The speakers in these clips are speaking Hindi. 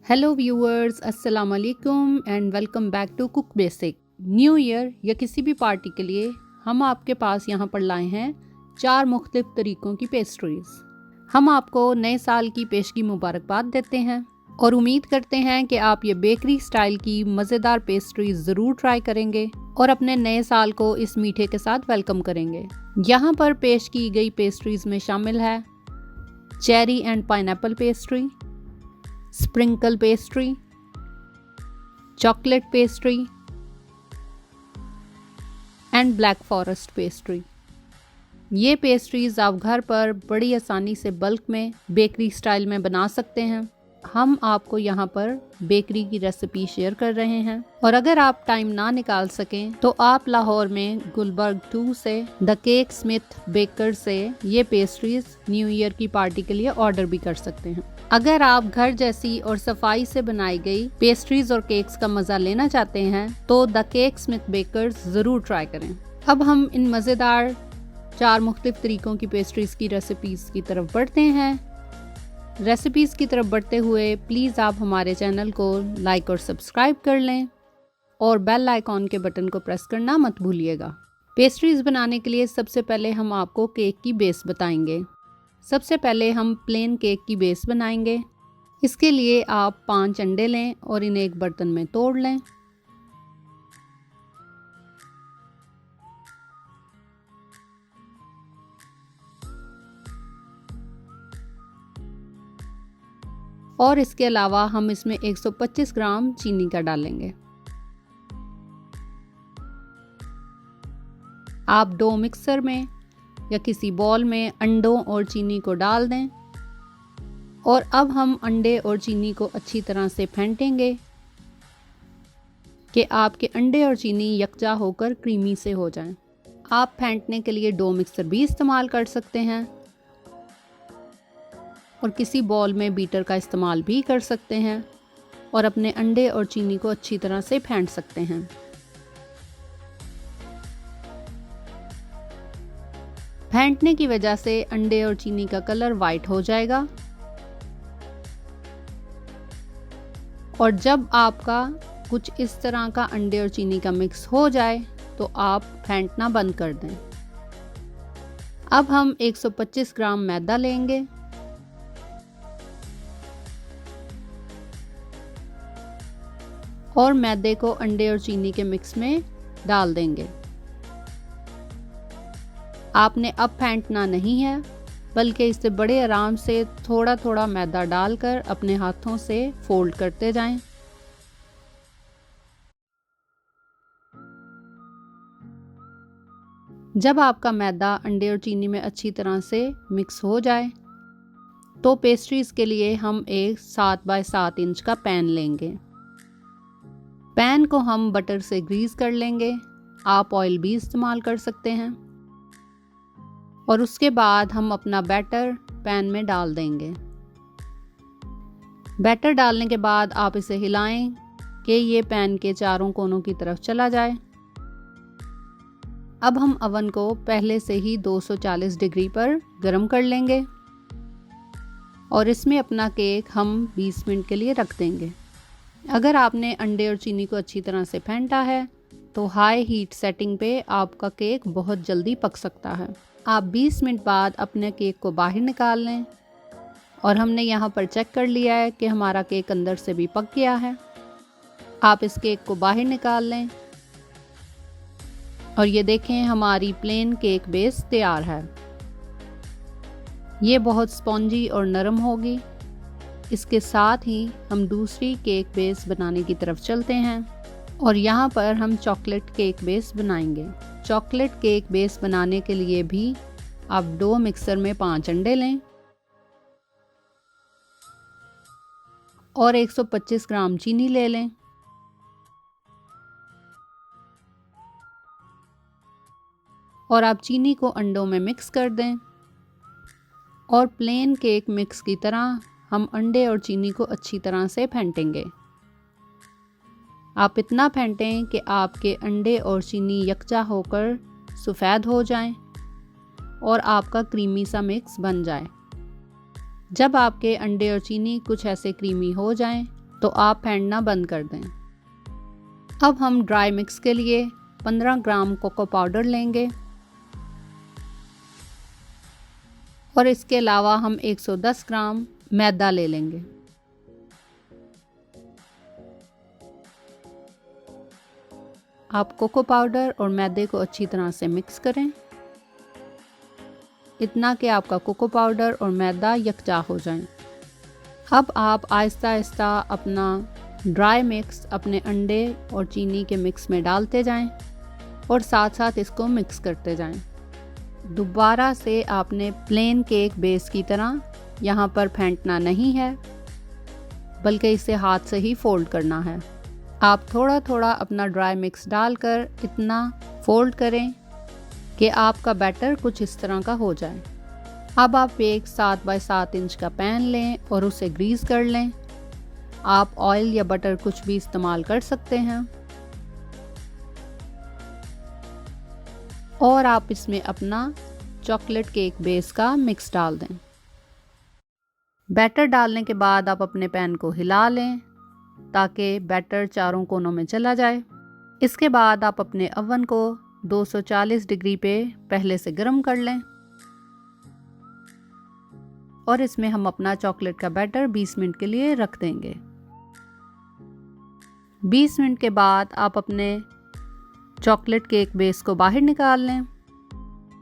हेलो व्यूअर्स, अस्सलाम वालेकुम and welcome back to cook basic. New year या किसी भी पार्टी के लिए हम आपके पास यहाँ पर लाए हैं 4 मुख्तलिफ तरीक़ों की पेस्ट्रीज़। हम आपको नए साल की पेशगी मुबारकबाद देते हैं और उम्मीद करते हैं कि आप ये बेकरी स्टाइल की मज़ेदार पेस्ट्रीज़ ज़रूर ट्राई करेंगे और अपने नए साल को इस मीठे के साथ वेलकम करेंगे। यहाँ पर पेश की गई पेस्ट्रीज़ में शामिल है cherry and pineapple pastry, sprinkle pastry, chocolate pastry and black forest pastry. ये पेस्ट्रीज़ आप घर पर बड़ी आसानी से बल्क में बेकरी स्टाइल में बना सकते हैं। हम आपको यहाँ पर बेकरी की रेसिपी शेयर कर रहे हैं और अगर आप टाइम ना निकाल सकें तो आप लाहौर में गुलबर्ग 2 से द केक स्मिथ बेकर से ये पेस्ट्रीज न्यू ईयर की पार्टी के लिए ऑर्डर भी कर सकते हैं। अगर आप घर जैसी और सफाई से बनाई गई पेस्ट्रीज और केक्स का मजा लेना चाहते हैं तो द केक स्मिथ बेकर्स जरूर ट्राई करें। अब हम इन मजेदार 4 मुख्तलिफ तरीकों की पेस्ट्रीज की रेसिपीज की तरफ बढ़ते हैं। रेसिपीज़ की तरफ बढ़ते हुए प्लीज़ आप हमारे चैनल को लाइक और सब्सक्राइब कर लें और बेल आइकॉन के बटन को प्रेस करना मत भूलिएगा। पेस्ट्रीज़ बनाने के लिए सबसे पहले हम आपको केक की बेस बताएंगे। सबसे पहले हम प्लेन केक की बेस बनाएंगे। इसके लिए आप 5 अंडे लें और इन्हें एक बर्तन में तोड़ लें। और इसके अलावा हम इसमें 125 ग्राम चीनी का डालेंगे। आप डो मिक्सर में या किसी बॉल में अंडों और चीनी को डाल दें और अब हम अंडे और चीनी को अच्छी तरह से फेंटेंगे कि आपके अंडे और चीनी यकजा होकर क्रीमी से हो जाएं। आप फेंटने के लिए डो मिक्सर भी इस्तेमाल कर सकते हैं और किसी बॉल में बीटर का इस्तेमाल भी कर सकते हैं और अपने अंडे और चीनी को अच्छी तरह से फेंट सकते हैं। फेंटने की वजह से अंडे और चीनी का कलर वाइट हो जाएगा और जब आपका कुछ इस तरह का अंडे और चीनी का मिक्स हो जाए तो आप फेंटना बंद कर दें। अब हम 125 ग्राम मैदा लेंगे और मैदे को अंडे और चीनी के मिक्स में डाल देंगे। आपने अब फेंटना नहीं है बल्कि इसे बड़े आराम से थोड़ा थोड़ा मैदा डालकर अपने हाथों से फोल्ड करते जाएं। जब आपका मैदा अंडे और चीनी में अच्छी तरह से मिक्स हो जाए तो पेस्ट्रीज के लिए हम एक 7 बाय 7 इंच का पैन लेंगे। पैन को हम बटर से ग्रीस कर लेंगे। आप ऑयल भी इस्तेमाल कर सकते हैं और उसके बाद हम अपना बैटर पैन में डाल देंगे। बैटर डालने के बाद आप इसे हिलाएं कि ये पैन के चारों कोनों की तरफ चला जाए। अब हम अवन को पहले से ही 240 डिग्री पर गर्म कर लेंगे और इसमें अपना केक हम 20 मिनट के लिए रख देंगे। अगर आपने अंडे और चीनी को अच्छी तरह से फेंटा है तो हाई हीट सेटिंग पे आपका केक बहुत जल्दी पक सकता है। आप 20 मिनट बाद अपने केक को बाहर निकाल लें और हमने यहाँ पर चेक कर लिया है कि हमारा केक अंदर से भी पक गया है। आप इस केक को बाहर निकाल लें और ये देखें हमारी प्लेन केक बेस तैयार है। ये बहुत स्पॉन्जी और नरम होगी। इसके साथ ही हम दूसरी केक बेस बनाने की तरफ चलते हैं और यहाँ पर हम चॉकलेट केक बेस बनाएंगे। चॉकलेट केक बेस बनाने के लिए भी आप डो मिक्सर में 5 अंडे लें और 125 ग्राम चीनी ले लें और आप चीनी को अंडों में मिक्स कर दें और प्लेन केक मिक्स की तरह हम अंडे और चीनी को अच्छी तरह से फेंटेंगे। आप इतना फेंटें कि आपके अंडे और चीनी यकजा होकर सफ़ेद हो जाएं और आपका क्रीमी सा मिक्स बन जाए। जब आपके अंडे और चीनी कुछ ऐसे क्रीमी हो जाएं तो आप फेंटना बंद कर दें। अब हम ड्राई मिक्स के लिए 15 ग्राम कोको पाउडर लेंगे और इसके अलावा हम 110 ग्राम मैदा ले लेंगे। आप कोको पाउडर और मैदे को अच्छी तरह से मिक्स करें, इतना कि आपका कोको पाउडर और मैदा यकजा हो जाए। अब आप आहिस्ता आहिस्ता अपना ड्राई मिक्स अपने अंडे और चीनी के मिक्स में डालते जाएं और साथ साथ इसको मिक्स करते जाएं। दोबारा से आपने प्लेन केक बेस की तरह यहाँ पर फेंटना नहीं है, बल्कि इसे हाथ से ही फोल्ड करना है। आप थोड़ा थोड़ा अपना ड्राई मिक्स डालकर इतना फोल्ड करें कि आपका बैटर कुछ इस तरह का हो जाए। अब आप एक 7 बाय 7 इंच का पैन लें और उसे ग्रीस कर लें। आप ऑयल या बटर कुछ भी इस्तेमाल कर सकते हैं और आप इसमें अपना चॉकलेट केक बेस का मिक्स डाल दें। बैटर डालने के बाद आप अपने पैन को हिला लें ताकि बैटर चारों कोनों में चला जाए। इसके बाद आप अपने अवन को 240 डिग्री पे पहले से गर्म कर लें और इसमें हम अपना चॉकलेट का बैटर 20 मिनट के लिए रख देंगे। 20 मिनट के बाद आप अपने चॉकलेट केक बेस को बाहर निकाल लें।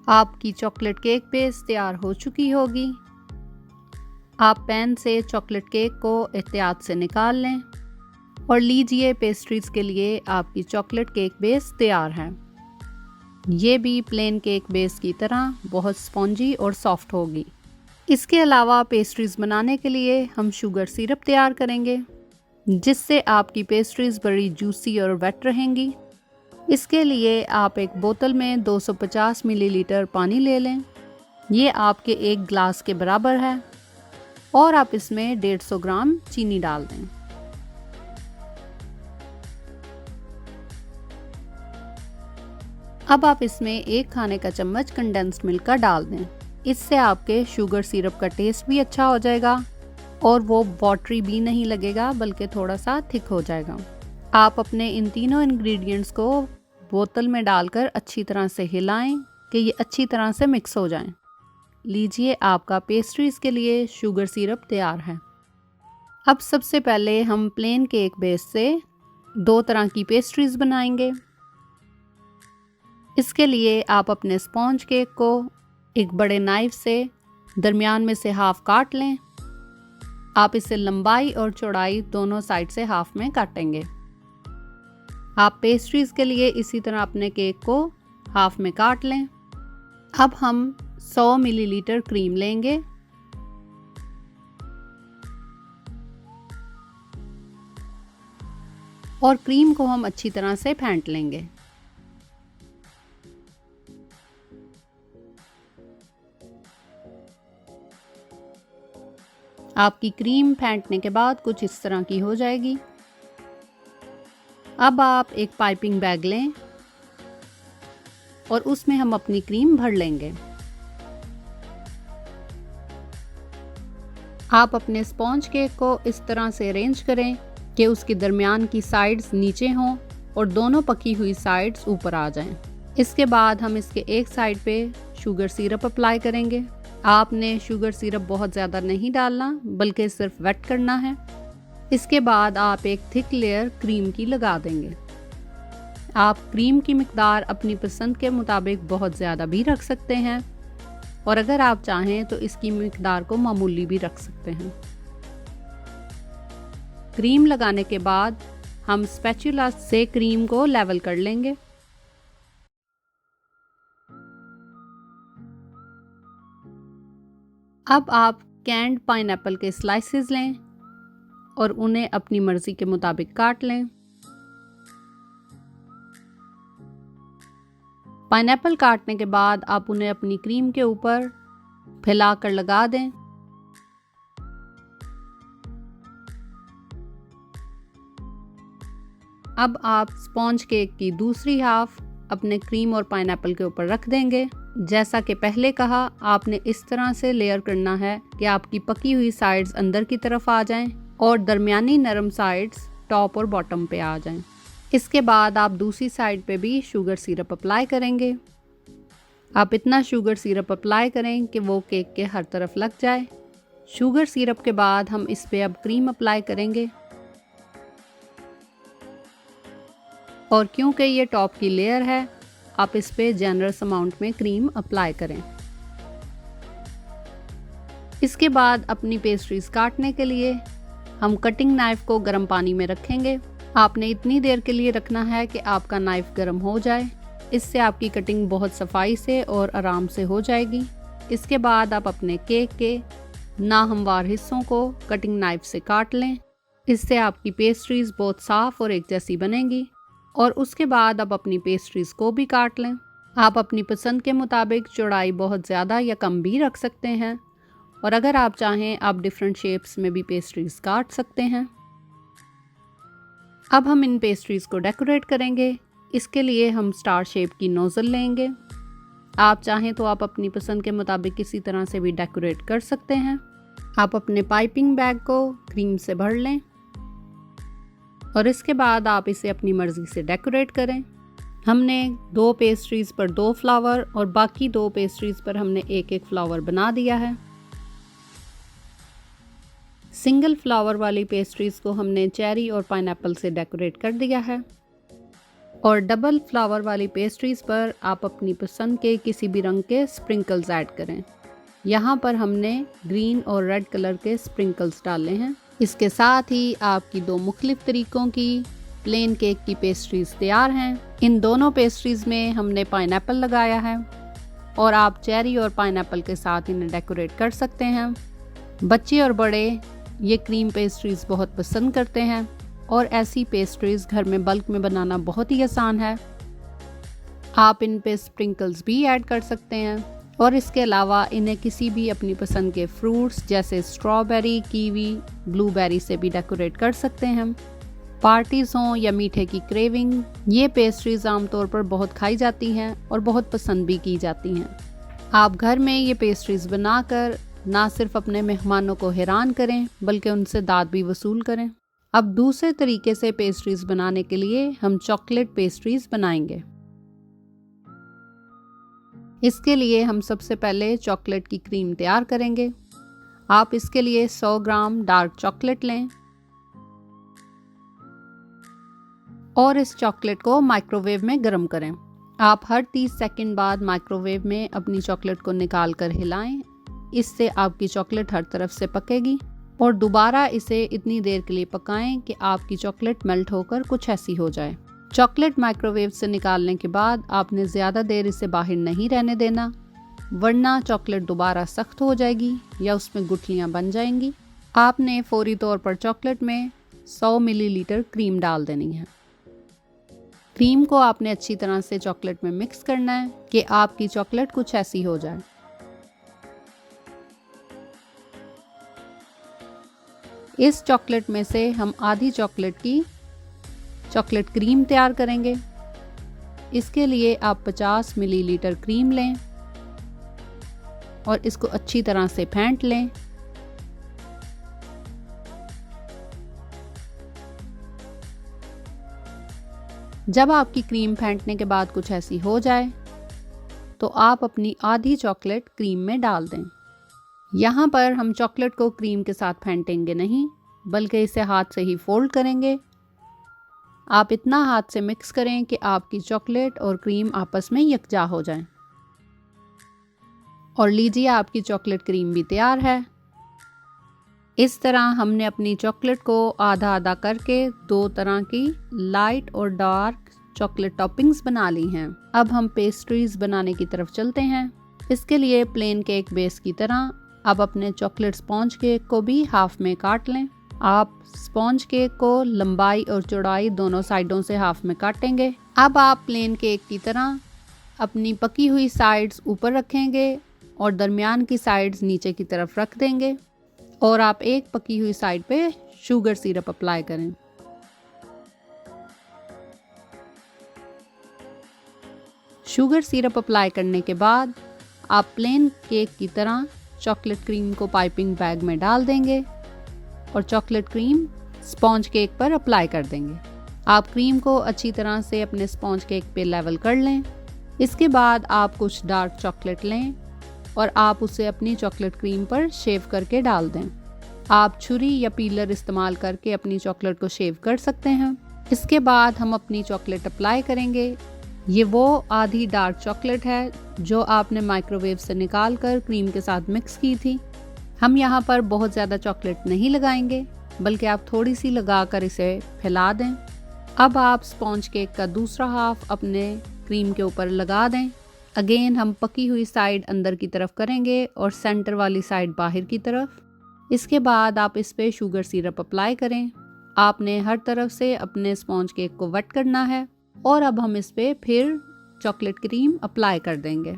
आपकी चॉकलेट केक बेस तैयार हो चुकी होगी। आप पैन से चॉकलेट केक को एहतियात से निकाल लें और लीजिए, पेस्ट्रीज के लिए आपकी चॉकलेट केक बेस तैयार है। ये भी प्लेन केक बेस की तरह बहुत स्पॉन्जी और सॉफ्ट होगी। इसके अलावा पेस्ट्रीज बनाने के लिए हम शुगर सिरप तैयार करेंगे, जिससे आपकी पेस्ट्रीज बड़ी जूसी और वेट रहेंगी। इसके लिए आप एक बोतल में 250 मिलीलीटर पानी ले लें। ये आपके एक ग्लास के बराबर है और आप इसमें 150 ग्राम चीनी डाल दें। अब आप इसमें 1 खाने का चम्मच कंडेंस्ड मिल्क का डाल दें। इससे आपके शुगर सिरप का टेस्ट भी अच्छा हो जाएगा और वो वाटरी भी नहीं लगेगा, बल्कि थोड़ा सा थिक हो जाएगा। आप अपने इन तीनों इंग्रेडिएंट्स को बोतल में डालकर अच्छी तरह से हिलाएं कि ये अच्छी तरह से मिक्स हो जाएं। लीजिए, आपका पेस्ट्रीज के लिए शुगर सिरप तैयार है। अब सबसे पहले हम प्लेन केक बेस से 2 तरह की पेस्ट्रीज बनाएंगे। इसके लिए आप अपने स्पॉन्ज केक को एक बड़े नाइफ से दरमियान में से हाफ काट लें। आप इसे लंबाई और चौड़ाई दोनों साइड से हाफ में काटेंगे। आप पेस्ट्रीज के लिए इसी तरह अपने केक को हाफ में काट लें। अब हम 100 मिलीलीटर क्रीम लेंगे और क्रीम को हम अच्छी तरह से फेंट लेंगे। आपकी क्रीम फेंटने के बाद कुछ इस तरह की हो जाएगी। अब आप एक पाइपिंग बैग लें और उसमें हम अपनी क्रीम भर लेंगे। आप अपने स्पॉन्ज केक को इस तरह से अरेंज करें कि उसके दरमियान की साइड्स नीचे हों और दोनों पकी हुई साइड्स ऊपर आ जाएं। इसके बाद हम इसके एक साइड पे शुगर सिरप अप्लाई करेंगे। आपने शुगर सिरप बहुत ज़्यादा नहीं डालना, बल्कि सिर्फ वेट करना है। इसके बाद आप एक थिक लेयर क्रीम की लगा देंगे। आप क्रीम की मिकदार अपनी पसंद के मुताबिक बहुत ज़्यादा भी रख सकते हैं और अगर आप चाहें तो इसकी मिकदार को मामूली भी रख सकते हैं। क्रीम लगाने के बाद हम स्पैचुला से क्रीम को लेवल कर लेंगे। अब आप कैंड पाइनएप्पल के स्लाइसेस लें और उन्हें अपनी मर्जी के मुताबिक काट लें। पाइनएप्पल काटने के बाद आप उन्हें अपनी क्रीम के ऊपर फैलाकर लगा दें। अब आप स्पॉन्ज केक की दूसरी हाफ अपने क्रीम और पाइनएप्पल के ऊपर रख देंगे। जैसा कि पहले कहा, आपने इस तरह से लेयर करना है कि आपकी पकी हुई साइड्स अंदर की तरफ आ जाएं और दरमियानी नरम साइड्स टॉप और बॉटम पे आ जाएं। इसके बाद आप दूसरी साइड पे भी शुगर सिरप अप्लाई करेंगे। आप इतना शुगर सिरप अप्लाई करें कि वो केक के हर तरफ लग जाए। शुगर सिरप के बाद हम इस पे अब क्रीम अप्लाई करेंगे और क्योंकि ये टॉप की लेयर है, आप इस पे जनरस अमाउंट में क्रीम अप्लाई करें। इसके बाद अपनी पेस्ट्रीज काटने के लिए हम कटिंग नाइफ को गर्म पानी में रखेंगे। आपने इतनी देर के लिए रखना है कि आपका नाइफ गर्म हो जाए। इससे आपकी कटिंग बहुत सफाई से और आराम से हो जाएगी। इसके बाद आप अपने केक के नाहमवार हिस्सों को कटिंग नाइफ से काट लें। इससे आपकी पेस्ट्रीज बहुत साफ और एक जैसी बनेंगी। और उसके बाद आप अपनी पेस्ट्रीज को भी काट लें। आप अपनी पसंद के मुताबिक चौड़ाई बहुत ज़्यादा या कम भी रख सकते हैं और अगर आप चाहें आप डिफरेंट शेप्स में भी पेस्ट्रीज काट सकते हैं। अब हम इन पेस्ट्रीज को डेकोरेट करेंगे। इसके लिए हम स्टार शेप की नोज़ल लेंगे। आप चाहें तो आप अपनी पसंद के मुताबिक किसी तरह से भी डेकोरेट कर सकते हैं। आप अपने पाइपिंग बैग को क्रीम से भर लें और इसके बाद आप इसे अपनी मर्ज़ी से डेकोरेट करें। हमने 2 पेस्ट्रीज़ पर 2 फ्लावर और बाकी 2 पेस्ट्रीज़ पर हमने एक एक फ्लावर बना दिया है। सिंगल फ्लावर वाली पेस्ट्रीज़ को हमने चेरी और पाइनएप्पल से डेकोरेट कर दिया है और डबल फ्लावर वाली पेस्ट्रीज़ पर आप अपनी पसंद के किसी भी रंग के स्प्रिंकल्स ऐड करें। यहाँ पर हमने ग्रीन और रेड कलर के स्प्रिंकल्स डाले हैं। इसके साथ ही आपकी 2 मुख्तलिफ तरीकों की प्लेन केक की पेस्ट्रीज़ तैयार हैं। इन दोनों पेस्ट्रीज़ में हमने पाइनएप्पल लगाया है और आप चेरी और पाइनएप्पल के साथ इन्हें डेकोरेट कर सकते हैं। बच्चे और बड़े ये क्रीम पेस्ट्रीज़ बहुत पसंद करते हैं और ऐसी पेस्ट्रीज़ घर में बल्क में बनाना बहुत ही आसान है। आप इन पे स्प्रिंकल्स भी ऐड कर सकते हैं और इसके अलावा इन्हें किसी भी अपनी पसंद के फ्रूट्स जैसे स्ट्रॉबेरी, कीवी, ब्लूबेरी से भी डेकोरेट कर सकते हैं। पार्टीज़ हों या मीठे की क्रेविंग, ये पेस्ट्रीज़ आमतौर पर बहुत खाई जाती हैं और बहुत पसंद भी की जाती हैं। आप घर में ये पेस्ट्रीज़ बनाकर ना सिर्फ अपने मेहमानों को हैरान करें बल्कि उनसे दाद भी वसूल करें। अब दूसरे तरीके से पेस्ट्रीज़ बनाने के लिए हम चॉकलेट पेस्ट्रीज़ बनाएंगे। इसके लिए हम सबसे पहले चॉकलेट की क्रीम तैयार करेंगे। आप इसके लिए 100 ग्राम डार्क चॉकलेट लें और इस चॉकलेट को माइक्रोवेव में गर्म करें। आप हर 30 सेकंड बाद माइक्रोवेव में अपनी चॉकलेट को निकाल कर हिलाएं। इससे आपकी चॉकलेट हर तरफ से पकेगी और दोबारा इसे इतनी देर के लिए पकाएं कि आपकी चॉकलेट मेल्ट होकर कुछ ऐसी हो जाए। चॉकलेट माइक्रोवेव से निकालने के बाद आपने ज़्यादा देर इसे बाहर नहीं रहने देना, वरना चॉकलेट दोबारा सख्त हो जाएगी या उसमें गुठलियाँ बन जाएंगी। आपने फौरी तौर पर चॉकलेट में 100 मिलीलीटर क्रीम डाल देनी है। क्रीम को आपने अच्छी तरह से चॉकलेट में मिक्स करना है कि आपकी चॉकलेट कुछ ऐसी हो जाए। इस चॉकलेट में से हम आधी चॉकलेट क्रीम तैयार करेंगे। इसके लिए आप 50 मिलीलीटर क्रीम लें और इसको अच्छी तरह से फेंट लें। जब आपकी क्रीम फेंटने के बाद कुछ ऐसी हो जाए तो आप अपनी आधी चॉकलेट क्रीम में डाल दें। यहाँ पर हम चॉकलेट को क्रीम के साथ फेंटेंगे नहीं, बल्कि इसे हाथ से ही फोल्ड करेंगे। आप इतना हाथ से मिक्स करें कि आपकी चॉकलेट और क्रीम आपस में यकजा हो जाएं। और लीजिए, आपकी चॉकलेट क्रीम भी तैयार है। इस तरह हमने अपनी चॉकलेट को आधा आधा करके 2 तरह की लाइट और डार्क चॉकलेट टॉपिंग्स बना ली हैं। अब हम पेस्ट्रीज बनाने की तरफ चलते हैं। इसके लिए प्लेन केक बेस की तरह आप अपने चॉकलेट स्पॉन्ज केक को भी हाफ में काट लें। आप स्पॉन्ज केक को लंबाई और चौड़ाई दोनों साइडों से हाफ में काटेंगे। अब आप प्लेन केक की तरह अपनी पकी हुई साइड्स ऊपर रखेंगे और दरमियान की साइड्स नीचे की तरफ रख देंगे और आप एक पकी हुई साइड पे शुगर सिरप अप्लाई करें। शुगर सिरप अप्लाई करने के बाद आप प्लेन केक की तरह चॉकलेट क्रीम को पाइपिंग बैग में डाल देंगे और चॉकलेट क्रीम स्पॉन्ज केक पर अप्लाई कर देंगे। आप क्रीम को अच्छी तरह से अपने स्पॉन्ज केक पे लेवल कर लें। इसके बाद आप कुछ डार्क चॉकलेट लें और आप उसे अपनी चॉकलेट क्रीम पर शेव करके डाल दें। आप छुरी या पीलर इस्तेमाल करके अपनी चॉकलेट को शेव कर सकते हैं। इसके बाद हम अपनी चॉकलेट अप्लाई करेंगे। ये वो आधी डार्क चॉकलेट है जो आपने माइक्रोवेव से निकाल कर क्रीम के साथ मिक्स की थी। हम यहाँ पर बहुत ज़्यादा चॉकलेट नहीं लगाएंगे, बल्कि आप थोड़ी सी लगाकर इसे फैला दें। अब आप स्पॉन्ज केक का दूसरा हाफ अपने क्रीम के ऊपर लगा दें। अगेन हम पकी हुई साइड अंदर की तरफ करेंगे और सेंटर वाली साइड बाहर की तरफ। इसके बाद आप इस पे शुगर सिरप अप्लाई करें। आपने हर तरफ से अपने स्पॉन्ज केक को वेट करना है और अब हम इस पे फिर चॉकलेट क्रीम अप्लाई कर देंगे।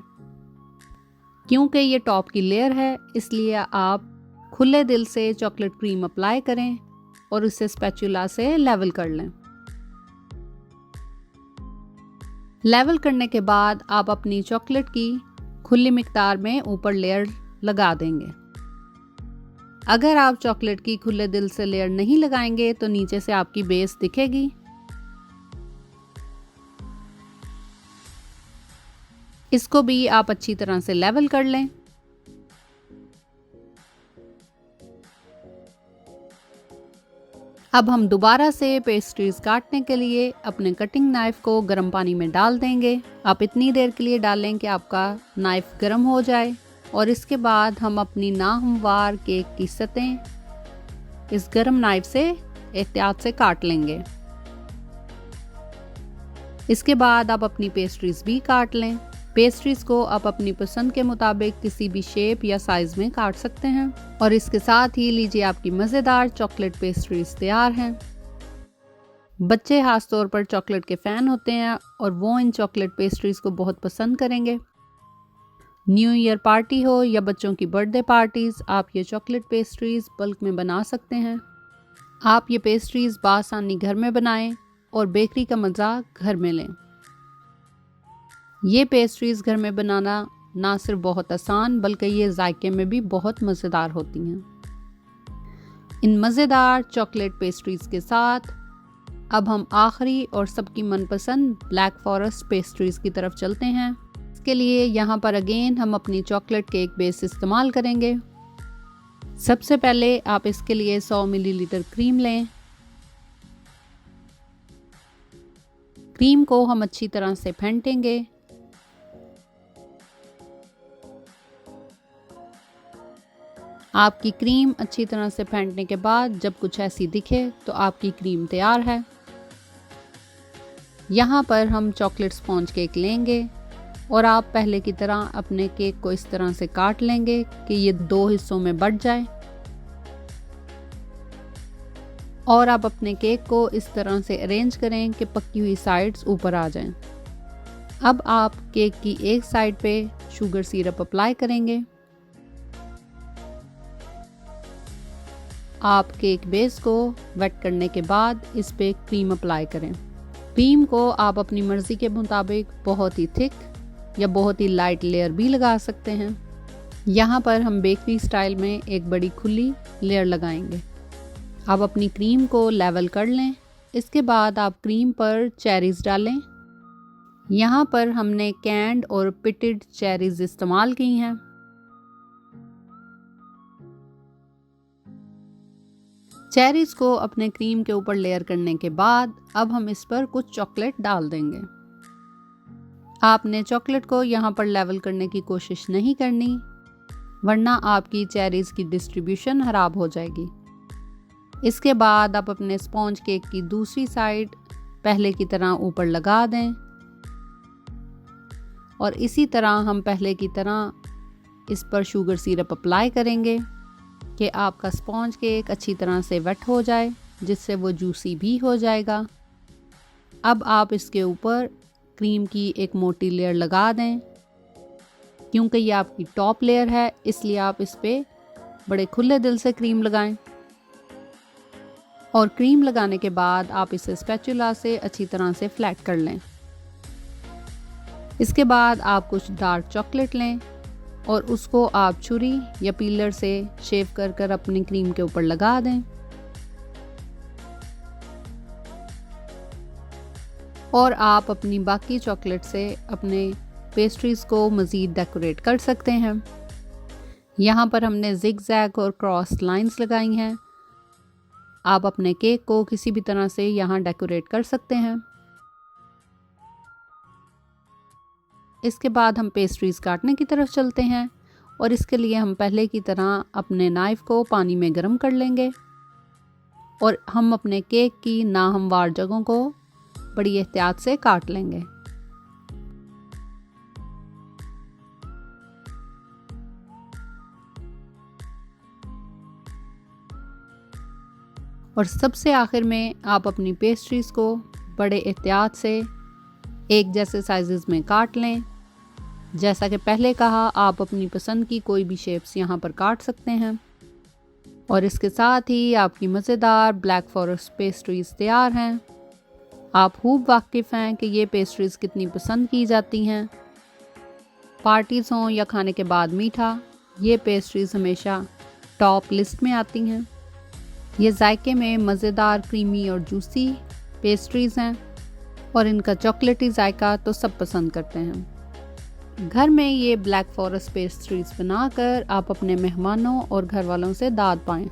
क्योंकि ये टॉप की लेयर है, इसलिए आप खुले दिल से चॉकलेट क्रीम अप्लाई करें और उसे स्पैचुला से लेवल कर लें। लेवल करने के बाद आप अपनी चॉकलेट की खुली मिकदार में ऊपर लेयर लगा देंगे। अगर आप चॉकलेट की खुले दिल से लेयर नहीं लगाएंगे तो नीचे से आपकी बेस दिखेगी। इसको भी आप अच्छी तरह से लेवल कर लें। अब हम दोबारा से पेस्ट्रीज काटने के लिए अपने कटिंग नाइफ को गर्म पानी में डाल देंगे। आप इतनी देर के लिए डालें कि आपका नाइफ गर्म हो जाए और इसके बाद हम अपनी नाहमवार केक की सतहें इस गर्म नाइफ से एहतियात से काट लेंगे। इसके बाद आप अपनी पेस्ट्रीज भी काट लें। पेस्ट्रीज को आप अपनी पसंद के मुताबिक किसी भी शेप या साइज में काट सकते हैं और इसके साथ ही लीजिए आपकी मज़ेदार चॉकलेट पेस्ट्रीज तैयार हैं। बच्चे खास तौर पर चॉकलेट के फ़ैन होते हैं और वो इन चॉकलेट पेस्ट्रीज को बहुत पसंद करेंगे। न्यू ईयर पार्टी हो या बच्चों की बर्थडे पार्टीज, आप ये चॉकलेट पेस्ट्रीज बल्क में बना सकते हैं। आप ये पेस्ट्रीज बासानी घर में बनाएं और बेकरी का मज़ा घर में लें। ये पेस्ट्रीज घर में बनाना ना सिर्फ बहुत आसान, बल्कि ये जायके में भी बहुत मज़ेदार होती हैं। इन मज़ेदार चॉकलेट पेस्ट्रीज के साथ अब हम आखिरी और सबकी मनपसंद ब्लैक फॉरेस्ट पेस्ट्रीज की तरफ चलते हैं। इसके लिए यहाँ पर अगेन हम अपनी चॉकलेट केक बेस इस्तेमाल करेंगे। सबसे पहले आप इसके लिए 100 मिलीलीटर क्रीम लें। क्रीम को हम अच्छी तरह से फेंटेंगे। आपकी क्रीम अच्छी तरह से फेंटने के बाद जब कुछ ऐसी दिखे तो आपकी क्रीम तैयार है। यहाँ पर हम चॉकलेट स्पॉन्ज केक लेंगे और आप पहले की तरह अपने केक को इस तरह से काट लेंगे कि ये 2 हिस्सों में बंट जाए और आप अपने केक को इस तरह से अरेंज करें कि पकी हुई साइड्स ऊपर आ जाएं। अब आप केक की एक साइड पे शुगर सिरप अप्लाई करेंगे। आप केक बेस को वेट करने के बाद इस पे क्रीम अप्लाई करें। क्रीम को आप अपनी मर्ज़ी के मुताबिक बहुत ही थिक या बहुत ही लाइट लेयर भी लगा सकते हैं। यहाँ पर हम बेकरी स्टाइल में एक बड़ी खुली लेयर लगाएंगे। आप अपनी क्रीम को लेवल कर लें। इसके बाद आप क्रीम पर चेरीज़ डालें। यहाँ पर हमने कैंड और पिटेड चेरीज़ इस्तेमाल की हैं। चेरीज को अपने क्रीम के ऊपर लेयर करने के बाद अब हम इस पर कुछ चॉकलेट डाल देंगे। आपने चॉकलेट को यहाँ पर लेवल करने की कोशिश नहीं करनी, वरना आपकी चेरीज की डिस्ट्रीब्यूशन खराब हो जाएगी। इसके बाद आप अपने स्पॉन्ज केक की दूसरी साइड पहले की तरह ऊपर लगा दें और इसी तरह हम पहले की तरह इस पर शुगर सिरप अप्लाई करेंगे कि आपका स्पॉन्ज केक अच्छी तरह से वेट हो जाए, जिससे वो जूसी भी हो जाएगा। अब आप इसके ऊपर क्रीम की एक मोटी लेयर लगा दें। क्योंकि ये आपकी टॉप लेयर है, इसलिए आप इस पे बड़े खुले दिल से क्रीम लगाएं और क्रीम लगाने के बाद आप इसे स्पैचुला से अच्छी तरह से फ्लैट कर लें। इसके बाद आप कुछ डार्क चॉकलेट लें और उसको आप छुरी या पीलर से शेव कर अपनी क्रीम के ऊपर लगा दें। और आप अपनी बाकी चॉकलेट से अपने पेस्ट्रीज़ को मज़ीद डेकोरेट कर सकते हैं। यहाँ पर हमने जिग-जैग और क्रॉस लाइंस लगाई हैं। आप अपने केक को किसी भी तरह से यहाँ डेकोरेट कर सकते हैं। इसके बाद हम पेस्ट्रीज़ काटने की तरफ चलते हैं और इसके लिए हम पहले की तरह अपने नाइफ़ को पानी में गर्म कर लेंगे और हम अपने केक की नाहमवार जगहों को बड़ी एहतियात से काट लेंगे। और सबसे आखिर में आप अपनी पेस्ट्रीज़ को बड़े एहतियात से एक जैसे साइज़ में काट लें। जैसा कि पहले कहा, आप अपनी पसंद की कोई भी शेप्स यहाँ पर काट सकते हैं। और इसके साथ ही आपकी मज़ेदार ब्लैक फॉरेस्ट पेस्ट्रीज़ तैयार हैं। आप खूब वाकिफ़ हैं कि ये पेस्ट्रीज़ कितनी पसंद की जाती हैं। पार्टीज़ हों या खाने के बाद मीठा, ये पेस्ट्रीज़ हमेशा टॉप लिस्ट में आती हैं। ये जायके में मज़ेदार, क्रीमी और जूसी पेस्ट्रीज़ हैं और इनका चॉकलेटी जायका तो सब पसंद करते हैं। घर में ये ब्लैक फॉरेस्ट पेस्ट्रीज़ बनाकर आप अपने मेहमानों और घर वालों से दाद पाएँ।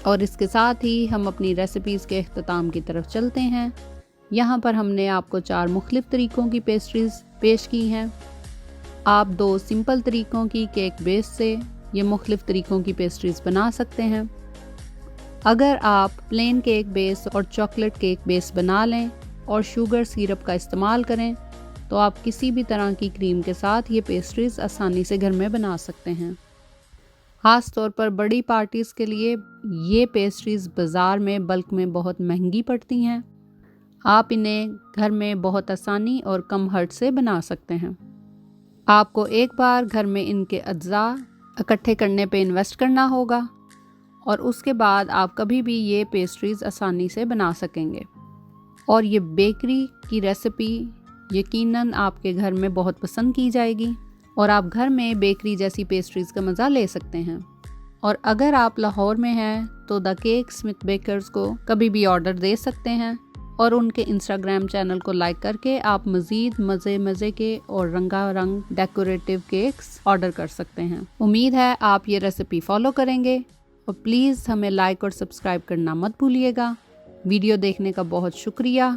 और इसके साथ ही हम अपनी रेसिपीज़ के इख्तिताम की तरफ चलते हैं। यहाँ पर हमने आपको 4 मुख्तलिफ़ तरीक़ों की पेस्ट्रीज़ पेश की हैं। आप 2 सिंपल तरीक़ों की केक बेस से ये मुख्तलिफ़ तरीक़ों की पेस्ट्रीज़ बना सकते हैं। अगर आप प्लेन केक बेस और चॉकलेट केक बेस बना लें और शुगर सिरप का इस्तेमाल करें तो आप किसी भी तरह की क्रीम के साथ ये पेस्ट्रीज़ आसानी से घर में बना सकते हैं। ख़ास तौर पर बड़ी पार्टीज़ के लिए ये पेस्ट्रीज़ बाज़ार में बल्क में बहुत महंगी पड़ती हैं। आप इन्हें घर में बहुत आसानी और कम खर्च से बना सकते हैं। आपको एक बार घर में इनके अज्जा इकट्ठे करने पे इन्वेस्ट करना होगा और उसके बाद आप कभी भी ये पेस्ट्रीज़ आसानी से बना सकेंगे। और ये बेकरी की रेसिपी यकीनन आपके घर में बहुत पसंद की जाएगी और आप घर में बेकरी जैसी पेस्ट्रीज़ का मज़ा ले सकते हैं। और अगर आप लाहौर में हैं तो द केक स्मिथ बेकर्स को कभी भी ऑर्डर दे सकते हैं और उनके इंस्टाग्राम चैनल को लाइक करके आप मज़ीद मज़े के और रंगारंग डेकोरेटिव केक्स ऑर्डर कर सकते हैं। उम्मीद है आप ये रेसिपी फॉलो करेंगे और प्लीज़ हमें लाइक और सब्सक्राइब करना मत भूलिएगा। वीडियो देखने का बहुत शुक्रिया।